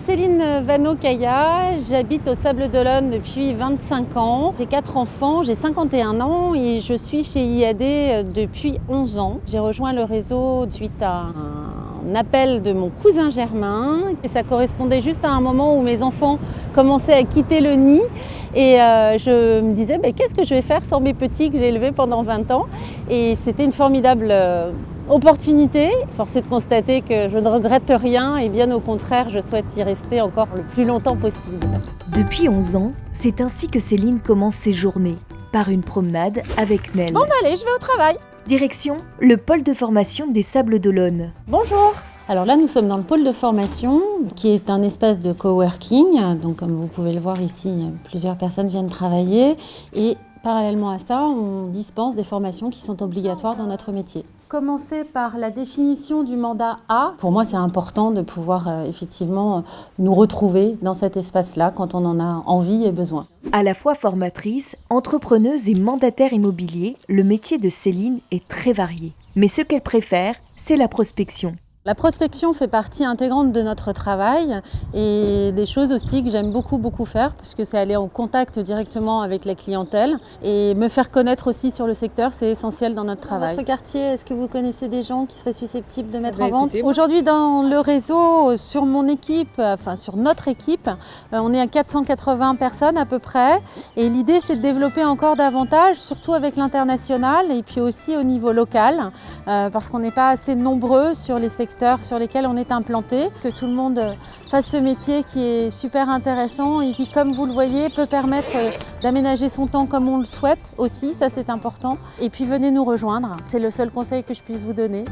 Céline Vano-Kaya, j'habite au Sables d'Olonne depuis 25 ans. J'ai 4 enfants, j'ai 51 ans et je suis chez IAD depuis 11 ans. J'ai rejoint le réseau suite à un appel de mon cousin Germain. Et ça correspondait juste à un moment où mes enfants commençaient à quitter le nid. Et je me disais, qu'est-ce que je vais faire sans mes petits que j'ai élevés pendant 20 ans? Et c'était une formidable opportunité. Force est de constater que je ne regrette rien et bien au contraire, je souhaite y rester encore le plus longtemps possible. Depuis 11 ans, c'est ainsi que Céline commence ses journées, par une promenade avec Nel. Bon, allez, je vais au travail. Direction, le pôle de formation des Sables d'Olonne. Bonjour. Alors là, nous sommes dans le pôle de formation, qui est un espace de coworking. Donc, comme vous pouvez le voir ici, plusieurs personnes viennent travailler. Et parallèlement à ça, on dispense des formations qui sont obligatoires dans notre métier. Commencer par la définition du mandat A. Pour moi, c'est important de pouvoir effectivement nous retrouver dans cet espace-là quand on en a envie et besoin. À la fois formatrice, entrepreneuse et mandataire immobilier, le métier de Céline est très varié. Mais ce qu'elle préfère, c'est la prospection. La prospection fait partie intégrante de notre travail et des choses aussi que j'aime beaucoup faire puisque c'est aller en contact directement avec la clientèle et me faire connaître aussi sur le secteur, c'est essentiel dans notre travail. Dans votre quartier, est-ce que vous connaissez des gens qui seraient susceptibles de mettre en vente? Aujourd'hui dans le réseau, sur mon équipe, sur notre équipe, on est à 480 personnes à peu près et l'idée c'est de développer encore davantage, surtout avec l'international et puis aussi au niveau local parce qu'on n'est pas assez nombreux sur les secteurs sur lesquels on est implanté, que tout le monde fasse ce métier qui est super intéressant et qui, comme vous le voyez, peut permettre d'aménager son temps comme on le souhaite aussi, ça c'est important. Et puis venez nous rejoindre, c'est le seul conseil que je puisse vous donner.